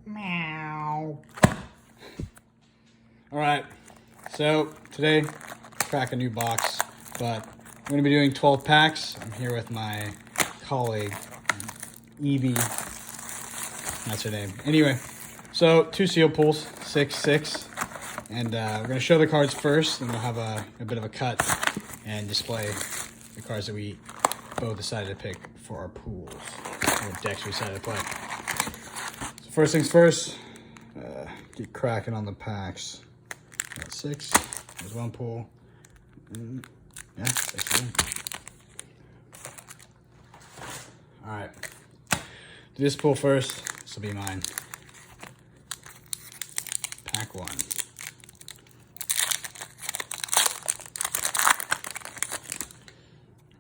Meow. Alright, so today, crack a new box, but I'm going to be doing 12 packs. I'm here with my colleague, Evie. That's her name. Anyway, so 2 seal pulls, 6, and we're going to show the cards first, and we'll have a bit of a cut and display the cards that we both decided to pick for our pools, or decks we decided to play. So first things first, get cracking on the packs. Got 6, there's 1 pool, yeah, 6 again. Alright, do this pool first, this will be mine. Pack 1.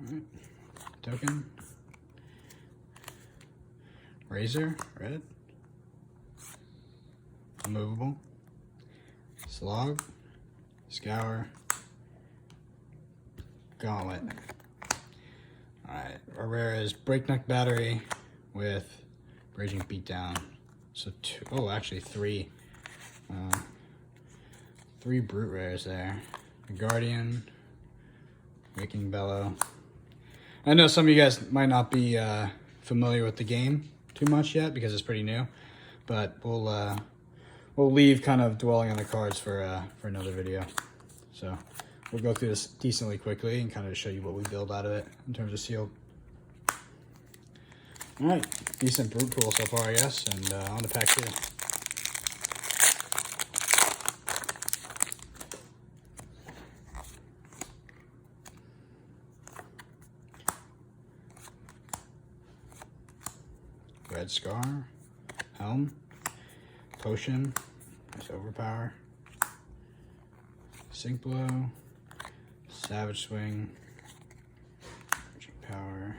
Alright, token, razor, red, removable, slog, scour, gauntlet. Alright, our rare is breakneck battery with raging beatdown. So 2, oh actually 3. 3 brute rares there. A guardian, waking bellow. I know some of you guys might not be familiar with the game too much yet because it's pretty new, but we'll leave kind of dwelling on the cards for another video. So we'll go through this decently quickly and kind of show you what we build out of it in terms of sealed. All right, decent brute pool so far, I guess, and on to pack 2. Red Scar, Helm, Potion, nice Overpower, Sink Blow, Savage Swing, Raging Power,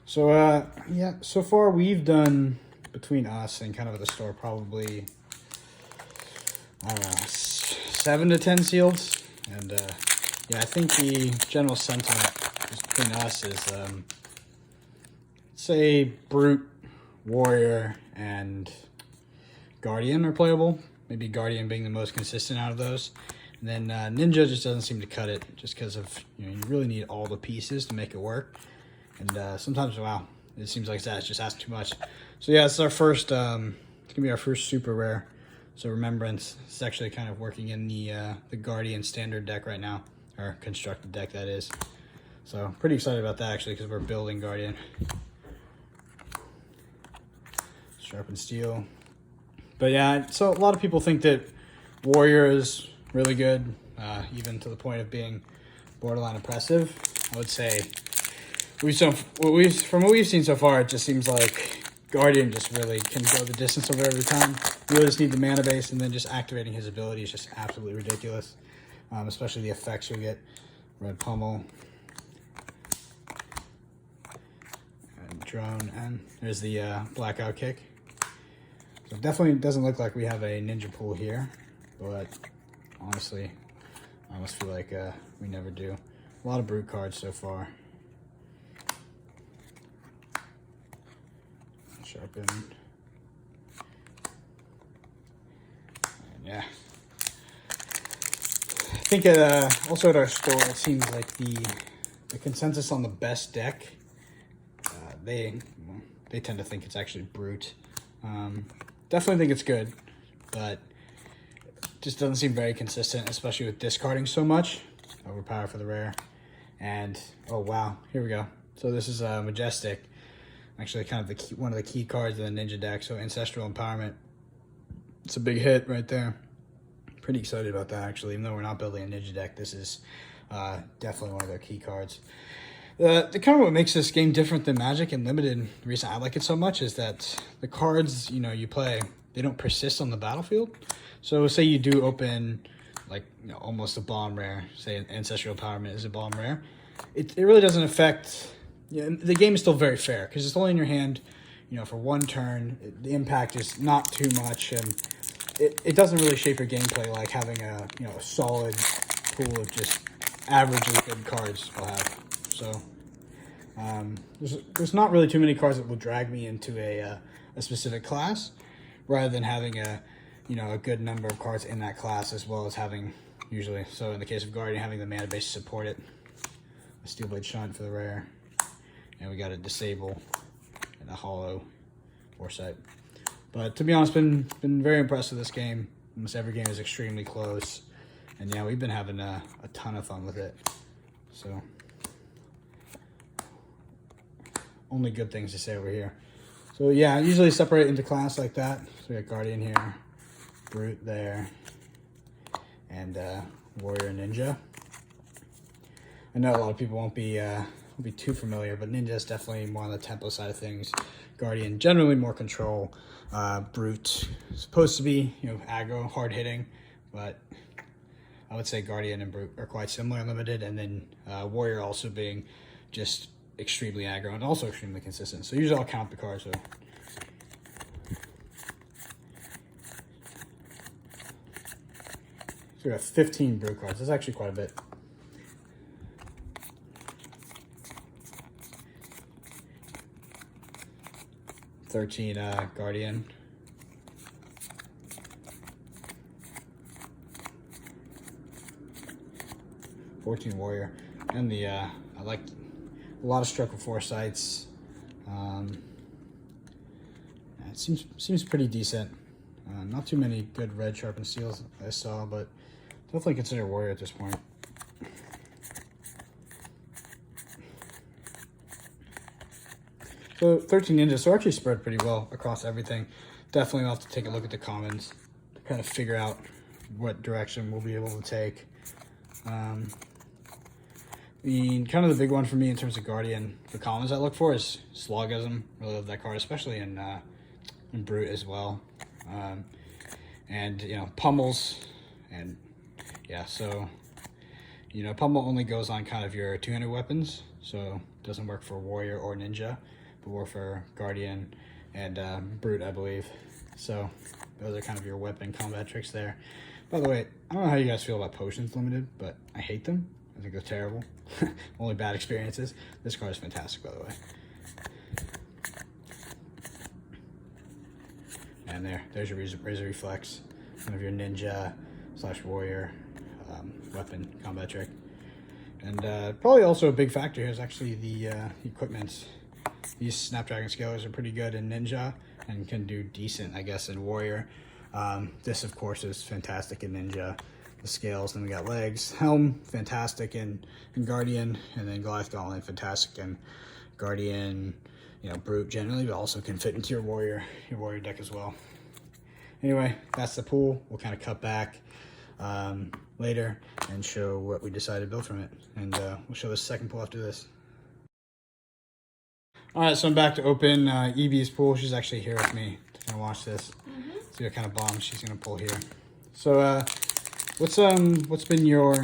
so yeah, so far we've done, between us and kind of at the store, probably, I don't know, 7 to 10 seals, and yeah, I think the general sentiment between us is, say, Brute, Warrior, and Guardian are playable. Maybe Guardian being the most consistent out of those. And then Ninja just doesn't seem to cut it, just because of, you really need all the pieces to make it work. And sometimes, wow, it seems like that's just asking too much. So yeah, it's our first, it's going to be our first super rare. So Remembrance is actually kind of working in the Guardian standard deck right now. Or constructed deck, that is. So pretty excited about that actually, because we're building Guardian. Sharpened Steel. But yeah, so a lot of people think that Warrior is really good, even to the point of being borderline oppressive. I would say, from what we've seen so far, it just seems like Guardian just really can go the distance over every time. You really just need the mana base, and then just activating his ability is just absolutely ridiculous. Especially the effects we get. Red Pummel. And Drone. And there's the Blackout Kick. So it definitely doesn't look like we have a ninja pool here. But honestly, I almost feel like we never do. A lot of brute cards so far. Sharpened. And yeah. I think also at our store, it seems like the consensus on the best deck, they tend to think it's actually Brute. Definitely think it's good, but just doesn't seem very consistent, especially with discarding so much. Overpower for the rare. And, oh wow, here we go. So this is Majestic. Actually kind of one of the key cards in the Ninja deck, so Ancestral Empowerment. It's a big hit right there. Pretty excited about that actually, even though we're not building a Ninja deck. This is definitely one of their key cards. The kind of what makes this game different than Magic and Limited, the reason I like it so much, is that the cards you play, they don't persist on the battlefield. So say you do open like almost a bomb rare, say Ancestral Empowerment is a bomb rare, it really doesn't affect. The game is still very fair because it's only in your hand, for one turn. The impact is not too much, and it doesn't really shape your gameplay like having a solid pool of just averagely good cards will have. So There's not really too many cards that will drag me into a specific class, rather than having a good number of cards in that class, as well as having usually, so in the case of Guardian, having the mana base to support it. A Steelblade Shunt for the rare, and we got a Disable and a Hollow Foresight. But to be honest, been very impressed with this game. Almost every game is extremely close, and yeah, we've been having a ton of fun with it. So only good things to say over here. So yeah, I usually separate into class like that. So we got Guardian here, Brute there, and Warrior and Ninja. I know a lot of people won't be too familiar, but Ninja is definitely more on the tempo side of things. Guardian generally more control. Brute supposed to be aggro, hard hitting, but I would say Guardian and Brute are quite similar and limited, and then Warrior also being just extremely aggro and also extremely consistent. So usually I'll count the cards. So we got 15 Brute cards. That's actually quite a bit. Guardian. 14 Warrior. And the I like a lot of Stroke of Foresights. It seems pretty decent. Not too many good red sharpened steels I saw, but definitely consider Warrior at this point. So 13 ninjas, so actually spread pretty well across everything. Definitely have to take a look at the commons to kind of figure out what direction we'll be able to take. Kind of the big one for me in terms of Guardian, the commons I look for is Slogism. Really love that card, especially in Brute as well. And Pummels, and yeah, so Pummel only goes on kind of your two-handed weapons, so it doesn't work for Warrior or Ninja, but work for Guardian and Brute, I believe. So those are kind of your weapon combat tricks there. By the way, I don't know how you guys feel about Potions Limited, but I hate them. I think they're terrible. Only bad experiences. This card is fantastic, by the way. And there's your Razor Reflex, kind of your Ninja / Warrior weapon combat trick. And probably also a big factor here is actually the equipment. These Snapdragon Scalers are pretty good in Ninja and can do decent, I guess, in Warrior. This, of course, is fantastic in Ninja. The scales, then we got legs. Helm, fantastic in Guardian, and then Goliath Gauntlet, fantastic in Guardian. Brute generally, but also can fit into your Warrior deck as well. Anyway, that's the pool. We'll kind of cut back later and show what we decided to build from it. And we'll show the second pool after this. All right, so I'm back to open Evie's pool. She's actually here with me to watch this. See what kind of bombs she's gonna pull here. So what's been your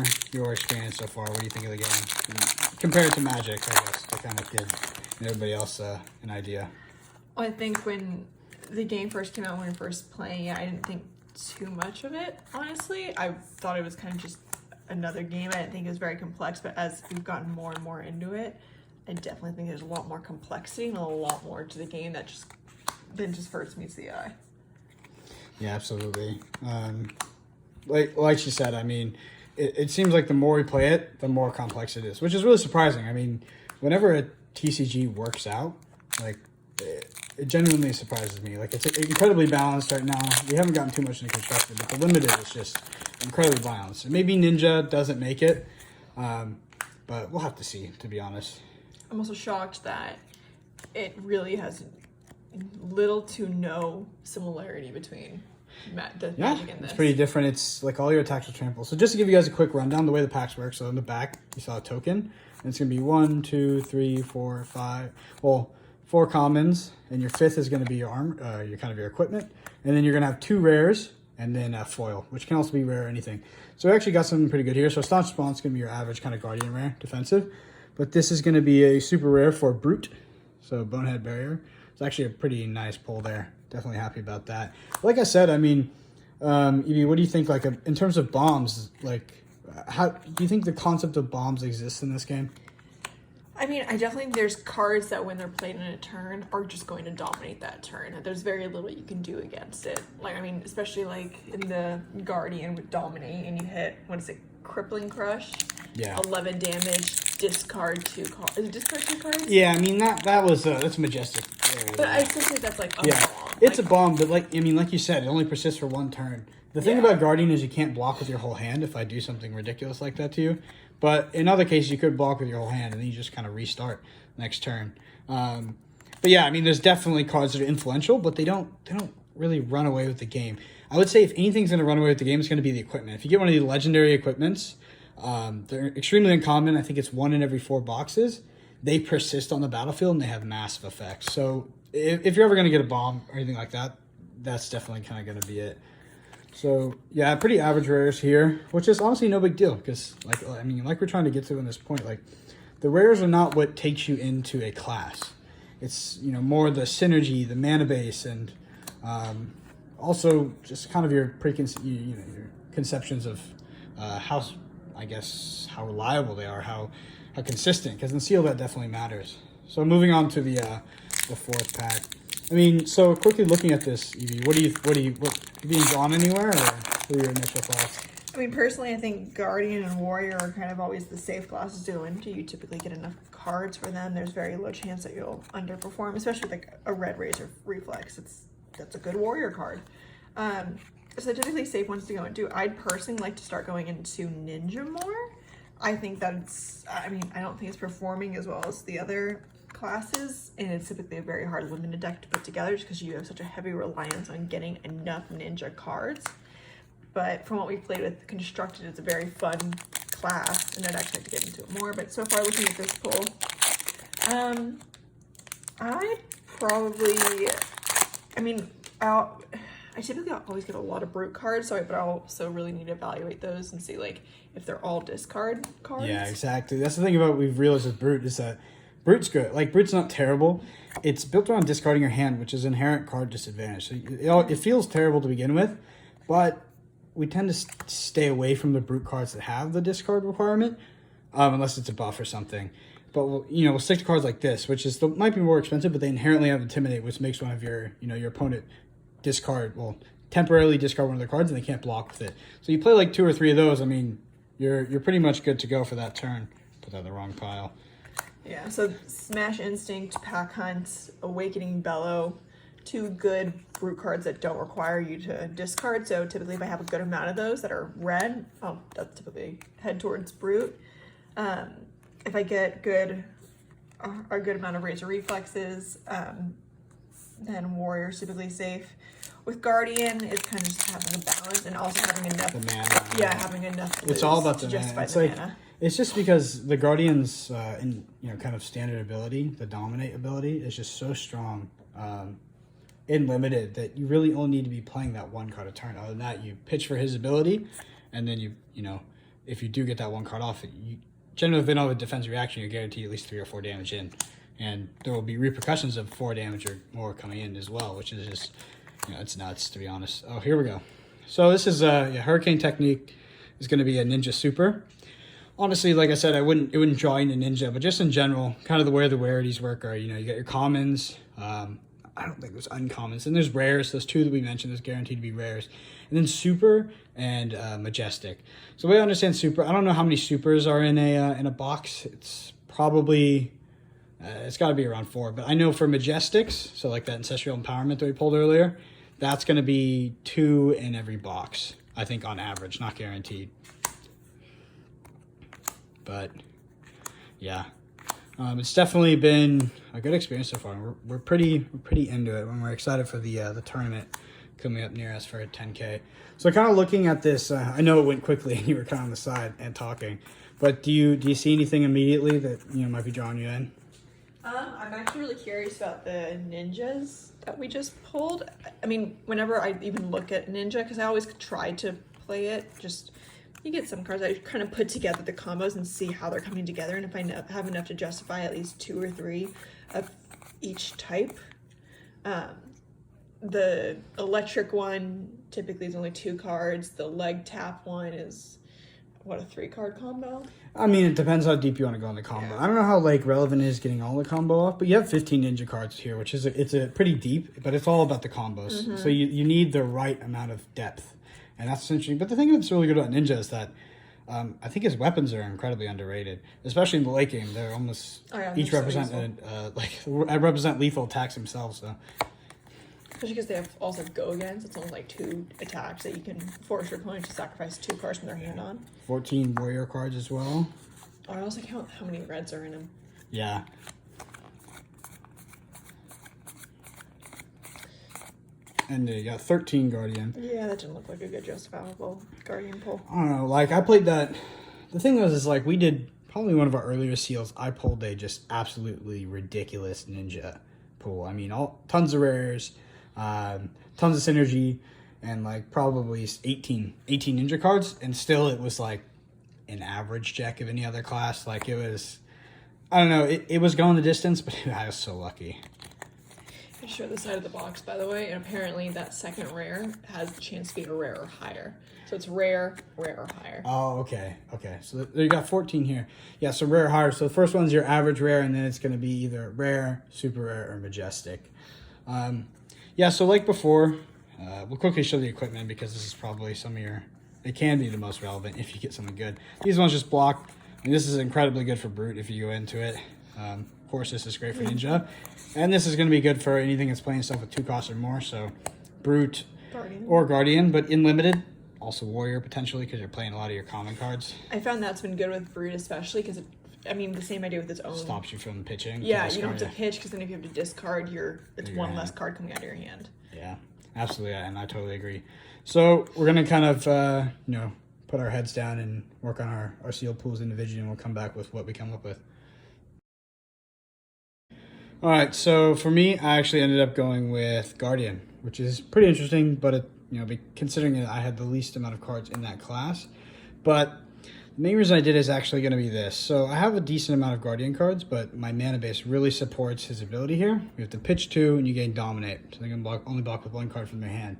experience so far? What do you think of the game compared to Magic? I guess to kind of give everybody else an idea. Well, I think when the game first came out, when we were first playing it, I didn't think too much of it. Honestly, I thought it was kind of just another game. I didn't think it was very complex, but as we've gotten more and more into it, I definitely think there's a lot more complexity and a lot more to the game than just first meets the eye. Yeah, absolutely. Like she said, I mean, it seems like the more we play it, the more complex it is, which is really surprising. I mean, whenever a TCG works out, like, it genuinely surprises me. Like, it's incredibly balanced right now. We haven't gotten too much into constructed, but the limited is just incredibly balanced. And maybe Ninja doesn't make it, but we'll have to see, to be honest. I'm also shocked that it really has little to no similarity between the Magic and this. It's pretty different. It's like all your attacks are trample. So just to give you guys a quick rundown, the way the packs work. So in the back, you saw a token, and it's going to be 1, 2, 3, 4, 5. Well, 4 commons, and your 5th is going to be your armor, your equipment, and then you're going to have 2 rares, and then a foil, which can also be rare or anything. So we actually got something pretty good here. So Staunch Response is going to be your average kind of Guardian rare, defensive, but this is going to be a super rare for Brute. So Bonehead Barrier. It's actually a pretty nice pull there. Definitely happy about that. Like I said, I mean, Evie, what do you think? Like in terms of bombs, like how do you think the concept of bombs exists in this game? I mean, I definitely think there's cards that when they're played in a turn are just going to dominate that turn. There's very little you can do against it. Like, I mean, especially like in the Guardian with Dominate and you hit, what is it, Crippling Crush? Yeah. 11 damage, discard 2 cards. Is it discard 2 cards? Yeah, I mean, that was, that's majestic. But I still think that's like a bomb. It's a bomb, but like, I mean, like you said, it only persists for one turn. The thing about Guardian is you can't block with your whole hand if I do something ridiculous like that to you. But in other cases, you could block with your whole hand, and then you just kind of restart next turn. But yeah, I mean, there's definitely cards that are influential, but they don't really run away with the game. I would say if anything's going to run away with the game, it's going to be the equipment. If you get one of the legendary equipments, they're extremely uncommon. I think it's 1 in every 4 boxes. They persist on the battlefield, and they have massive effects. So if you're ever going to get a bomb or anything like that, that's definitely kind of going to be it. So yeah, pretty average rares here, which is honestly no big deal because, like, I mean, like we're trying to get to in this point, like the rares are not what takes you into a class. It's, you know, more the synergy, the mana base, and also just kind of your your conceptions of how, I guess, how reliable they are, how consistent. Because in Seal that definitely matters. So moving on to the 4th pack. I mean, so quickly looking at this, Evie, what you being drawn anywhere, or what are your initial thoughts? I mean, personally, I think Guardian and Warrior are kind of always the safe classes to go into. You typically get enough cards for them. There's very low chance that you'll underperform, especially with like a Red Razor Reflex. That's a good Warrior card. So typically safe ones to go into. I'd personally like to start going into Ninja more. I think that's, I mean, I don't think it's performing as well as the other classes, and it's typically a very hard limited deck to put together just because you have such a heavy reliance on getting enough ninja cards. But from what we've played with Constructed, it's a very fun class, and I'd actually like to get into it more. But so far, looking at this pull, I probably, I mean, I typically always get a lot of Brute cards, but I also really need to evaluate those and see like if they're all discard cards. Yeah, exactly. That's the thing about we've realized with Brute is that Brute's good. Like, Brute's not terrible. It's built around discarding your hand, which is inherent card disadvantage. So it feels terrible to begin with, but we tend to stay away from the Brute cards that have the discard requirement, unless it's a buff or something. But we'll stick to cards like this, which might be more expensive, but they inherently have Intimidate, which makes one of your opponent temporarily discard one of their cards, and they can't block with it. So you play like 2 or 3 of those. I mean, you're pretty much good to go for that turn. Put that in the wrong pile. Yeah, so Smash Instinct, Pack Hunt, Awakening Bellow, 2 good Brute cards that don't require you to discard. So typically if I have a good amount of those that are red, that's typically head towards Brute. If I get a good amount of Razor Reflexes, then Warrior's typically safe. With Guardian, it's kind of just having a balance and also having enough. The mana. Yeah, having enough. It's all about the mana. It's like mana. It's just because the Guardian's kind of standard ability, the Dominate ability, is just so strong and limited that you really only need to be playing that 1 card a turn. Other than that, you pitch for his ability, and then if you do get that 1 card off, you generally, if they don't have a defense reaction, you're guaranteed at least 3 or 4 damage in, and there will be repercussions of 4 damage or more coming in as well, which is just it's nuts, to be honest. Oh, here we go. So this is Hurricane Technique is going to be a Ninja Super. Honestly, like I said, it wouldn't draw in a Ninja, but just in general, kind of the way the rarities work are, you got your commons. I don't think there's uncommons, and there's rares. Those 2 that we mentioned, there's guaranteed to be rares, and then Super and Majestic. So the way I understand Super, I don't know how many Supers are in a box. It's probably it's got to be around 4, but I know for Majestics, so like that Ancestral Empowerment that we pulled earlier, that's going to be 2 in every box, I think, on average, not guaranteed. But yeah, it's definitely been a good experience so far. We're pretty into it, and we're excited for the tournament coming up near us for a 10K. So kind of looking at this, I know it went quickly and you were kind of on the side and talking, but do you see anything immediately that might be drawing you in? I'm actually really curious about the ninjas that we just pulled. I mean, whenever I even look at Ninja, because I always try to play it, you get some cards, I kind of put together the combos and see how they're coming together, and if I have enough to justify at least 2 or 3 of each type. The electric one typically is only 2 cards. The leg tap one is what, a 3-card combo? I mean, it depends how deep you want to go in the combo. Yeah. I don't know how like relevant it is getting all the combo off, but you have 15 ninja cards here, which is it's a pretty deep, but it's all about the combos. So you need the right amount of depth, and that's essentially. But the thing that's really good about ninja is that I think his weapons are incredibly underrated, especially in the late game. They're almost each represent represent lethal attacks themselves. So. Especially because they have also go against. It's only like 2 attacks that you can force your opponent to sacrifice 2 cards from their hand on. 14 warrior cards as well. Oh, I also count how many reds are in him. Yeah. And you got 13 guardian. Yeah, that didn't look like a good justifiable guardian pull. I don't know. Like I played that. The thing was, is like we did probably one of our earlier seals. I pulled a just absolutely ridiculous ninja pull. I mean, tons of rares. Tons of synergy, and like probably 18 ninja cards, and still it was like an average deck of any other class. Like it was, I don't know, it was going the distance, but I was so lucky. I show the side of the box, by the way, and apparently that second rare has the chance to be a rare or higher. So it's rare, rare, or higher. Oh, okay. So you got 14 here. Yeah, so rare, higher. So the first one's your average rare, and then it's going to be either rare, super rare, or majestic. Yeah, so like before, we'll quickly show the equipment because this is probably it can be the most relevant if you get something good. These ones just block. I mean, this is incredibly good for Brute if you go into it. Of course, this is great for Ninja. And this is going to be good for anything that's playing stuff with 2 costs or more. So Brute or Guardian, but in limited. Also Warrior potentially because you're playing a lot of your common cards. I found that's been good with Brute especially because the same idea with its own. Stops you from pitching. Yeah, you don't have to pitch because then if you have to discard, it's one less card coming out of your hand. Yeah, absolutely, and I totally agree. So we're gonna kind of put our heads down and work on our sealed pools individually, and we'll come back with what we come up with. All right, so for me, I actually ended up going with Guardian, which is pretty interesting, but considering that I had the least amount of cards in that class, but. The main reason I did is actually going to be this. So I have a decent amount of Guardian cards, but my mana base really supports his ability here. You have to pitch 2 and you gain Dominate. So they can only block with 1 card from their hand.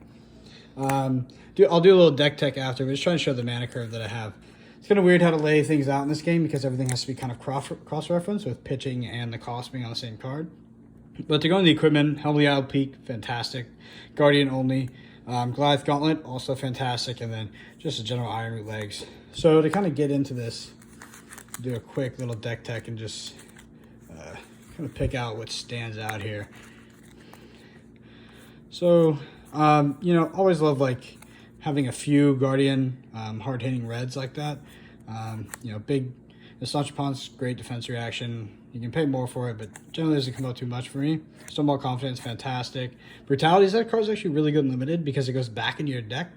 I'll do a little deck tech after, but just trying to show the mana curve that I have. It's kind of weird how to lay things out in this game because everything has to be kind of cross-referenced with pitching and the cost being on the same card. But to go in the equipment, Helmly Isle Peak, fantastic. Guardian only. Goliath Gauntlet, also fantastic. And then just a general Iron Root legs. So to kind of get into this, do a quick little deck tech and just kind of pick out what stands out here. So, always love like having a few Guardian hard-hitting reds like that. Big Astonishpon's great defense reaction. You can pay more for it, but generally doesn't come out too much for me. Snowball Confidence, fantastic. Brutality, that card's actually really good and limited because it goes back into your deck.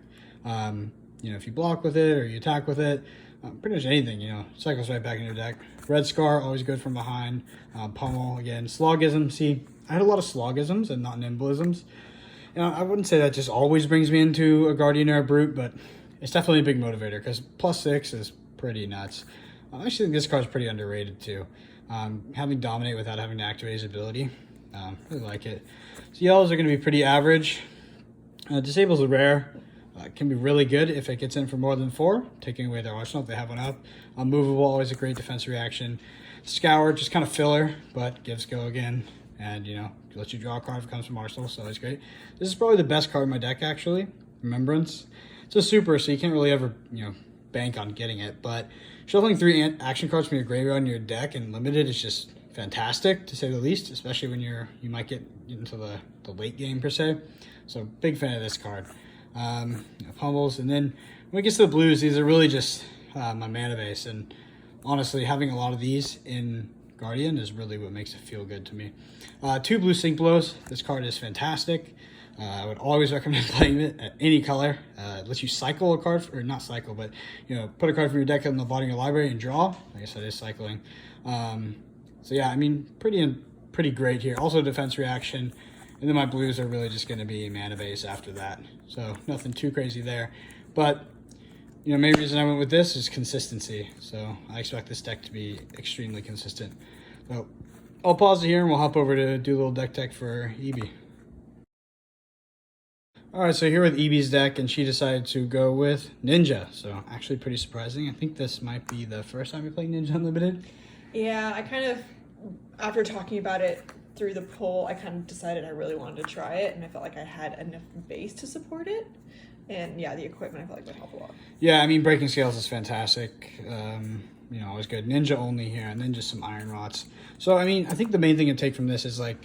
If you block with it or you attack with it, pretty much anything, cycles right back in your deck. Red Scar, always good from behind. Pummel, again. Slogism, see, I had a lot of Slogisms and not Nimblisms. I wouldn't say that just always brings me into a Guardian or a Brute, but it's definitely a big motivator because +6 is pretty nuts. I actually think this card's pretty underrated too. Having Dominate without having to activate his ability, really like it. So yellows are going to be pretty average. Disables a rare. Can be really good if it gets in for more than 4, taking away their arsenal if they have one up. Unmovable, always a great defense reaction. Scour, just kind of filler, but gives go again. And, lets you draw a card if it comes from arsenal, so it's great. This is probably the best card in my deck, actually. Remembrance. It's a super, so you can't really ever, bank on getting it. But shuffling 3 action cards from your graveyard in your deck and limited is just fantastic, to say the least, especially when you might get into the late game, per se. So, big fan of this card. Pummels, and then when it gets to the blues, these are really just my mana base, and honestly having a lot of these in Guardian is really what makes it feel good to me. 2 blue Sync Blows. This card is fantastic. I would always recommend playing it at any color. It lets you cycle a card, or not cycle, but put a card from your deck in the bottom of your library and draw. Like I said, it's cycling. So yeah, pretty great here. Also defense reaction. And then my blues are really just going to be mana base after that. So nothing too crazy there. But, main reason I went with this is consistency. So I expect this deck to be extremely consistent. So I'll pause it here and we'll hop over to do a little deck tech for EB. All right, so here with Evie's deck, and she decided to go with Ninja. So actually pretty surprising. I think this might be the first time you're playing Ninja Unlimited. Yeah, I kind of, after talking about it through the poll, I kind of decided I really wanted to try it, and I felt like I had enough base to support it. And yeah, the equipment I felt like would help a lot. Yeah, I mean, Breaking Scales is fantastic. You know, always good. Ninja only here, and then just some Iron Rots. So, I mean, I think the main thing to take from this is, like,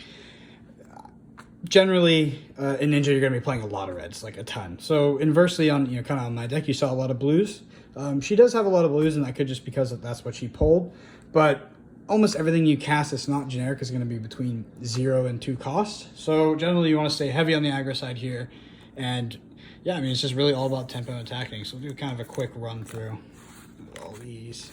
generally, in Ninja, you're going to be playing a lot of reds, like a ton. So, inversely, on, you know, kind of on my deck, you saw a lot of blues. She does have a lot of blues, and that could just because that's what she pulled. But almost everything you cast that's not generic is going to be between 0 and 2 cost. So, generally, you want to stay heavy on the aggro side here. And, yeah, I mean, it's just really all about tempo and attacking. So, we'll do kind of a quick run through all these.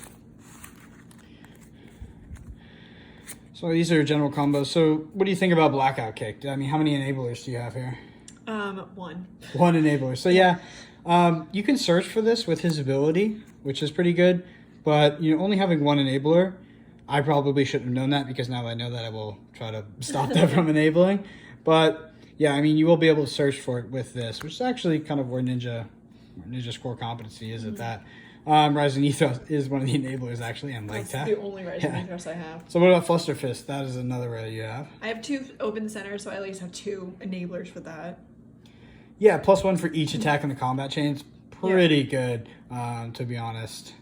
So these are general combos. So what do you think about Blackout Kick? I mean, how many enablers do you have here? One. One enabler. So yeah, you can search for this with his ability, which is pretty good. But you know, only having one enabler, I probably shouldn't have known that because now that I know that, I will try to stop that from enabling. But yeah, I mean, you will be able to search for it with this, which is actually kind of where Ninja's core competency is at that. Rising Ethos is one of the enablers, actually, and like that. That's the only Rising Ethos I have. So what about Fluster Fist? That is another red you have. I have 2 open centers, so I at least have 2 enablers for that. Yeah, +1 for each attack in the combat chain. Pretty good, to be honest.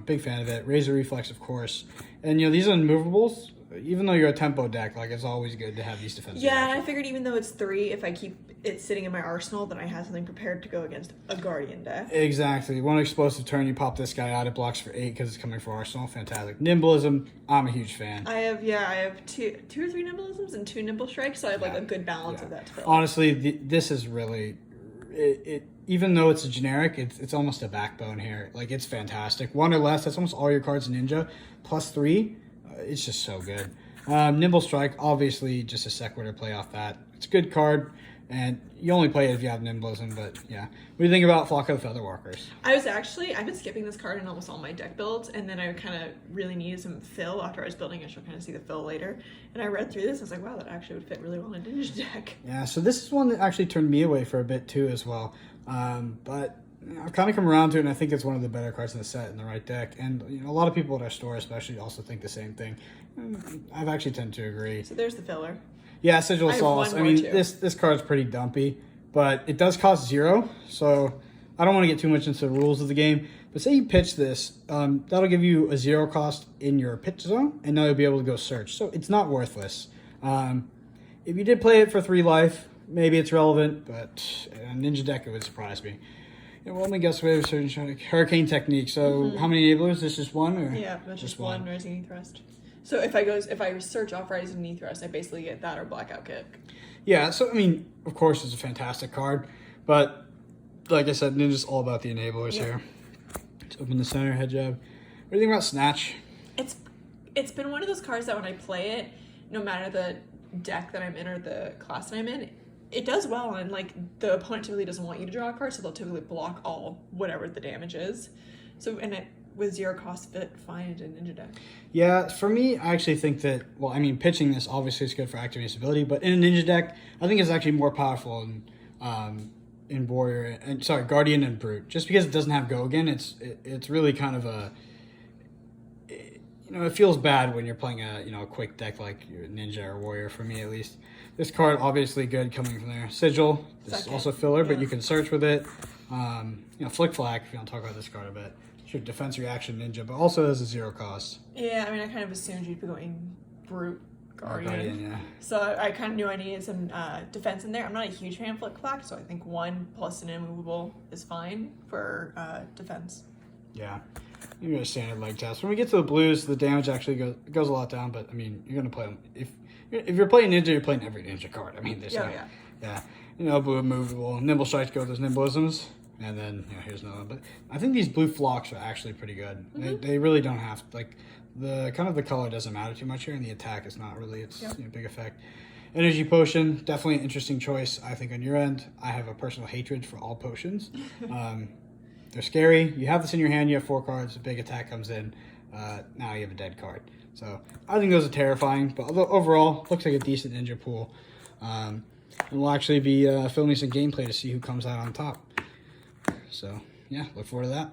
Big fan of it. Razor Reflex, of course. And, you know, these are unmovables. Even though you're a tempo deck, like, it's always good to have these defensive Yeah, and I figured even though it's 3, if I keep it sitting in my arsenal, then I have something prepared to go against a Guardian deck. Exactly. One explosive turn, you pop this guy out. It blocks for 8 because it's coming for arsenal. Fantastic. Nimblism, I'm a huge fan. I have two or three Nimblisms and 2 Nimble Strikes, so I have like a good balance of that. Honestly, this is really... even though it's a generic, it's almost a backbone here. Like, it's fantastic. 1 or less, that's almost all your cards in Ninja. +3, it's just so good. Nimble Strike, obviously, just a sequitur play off that. It's a good card, and you only play it if you have Nimblism, but yeah. What do you think about Flock of the Featherwalkers? I've been skipping this card in almost all my deck builds, and then I kind of really needed some fill after I was building it. You'll kind of see the fill later. And I read through this, and I was like, wow, that actually would fit really well in a Ninja deck. Yeah, so this is one that actually turned me away for a bit, too, as well. But I've kind of come around to it, and I think it's one of the better cards in the set in the right deck. And you know, a lot of people at our store especially also think the same thing. I've actually tend to agree. So there's the filler. Yeah, Sigil Sauce. I mean, this card's pretty dumpy, but it does cost 0, so I don't want to get too much into the rules of the game. But say you pitch this, that'll give you a 0 cost in your pitch zone, and now you'll be able to go search. So it's not worthless. If you did play it for 3 life, maybe it's relevant, but a Ninja deck, it would surprise me. Yeah, well, let me guess. Wave certain Hurricane Technique. So how many enablers? This is 1, or yeah, that's just one Rising Knee Thrust. So if I search off Rising Knee Thrust, I basically get that or Blackout Kick. Yeah. So I mean, of course, it's a fantastic card, but like I said, Ninja's all about the enablers here. Let's open the center head jab. What do you think about Snatch? It's been one of those cards that when I play it, no matter the deck that I'm in or the class that I'm in, it does well, and like the opponent typically doesn't want you to draw a card, so they'll typically block all whatever the damage is. So and it with 0 cost fit fine into Ninja deck. Yeah, for me, I actually think that, well, I mean, pitching this obviously is good for activating its ability, but in a Ninja deck, I think it's actually more powerful in Warrior and Guardian and Brute. Just because it doesn't have Go again, it's really kind of a, you know, it feels bad when you're playing a quick deck like your Ninja or Warrior, for me at least. This card, obviously good coming from there. Sigil is also filler, but you can search with it. Flick Flack, if you want to talk about this card a bit. Sure, defense reaction Ninja, but also has a 0 cost. Yeah, I mean, I kind of assumed you'd be going Brute Guardian. Yeah. So I kind of knew I needed some defense in there. I'm not a huge fan of Flick Flack, so I think 1 plus an immovable is fine for defense. Yeah. You get a standard leg test. When we get to the blues, the damage actually goes a lot down, but I mean, you're going to play them. If you're playing Ninja, you're playing every Ninja card. I mean, there's yeah. You know, blue movable. Nimble Strikes go with those Nimblisms. And then, here's another one. But I think these blue flocks are actually pretty good. Mm-hmm. They really don't have, like, the color doesn't matter too much here, and the attack is not really its big effect. Energy Potion, definitely an interesting choice, I think, on your end. I have a personal hatred for all potions. They're scary. You have this in your hand, you have 4 cards, a big attack comes in, now you have a dead card. So I think those are terrifying, but overall, looks like a decent Ninja pool. And we'll actually be filming some gameplay to see who comes out on top. So, yeah, look forward to that.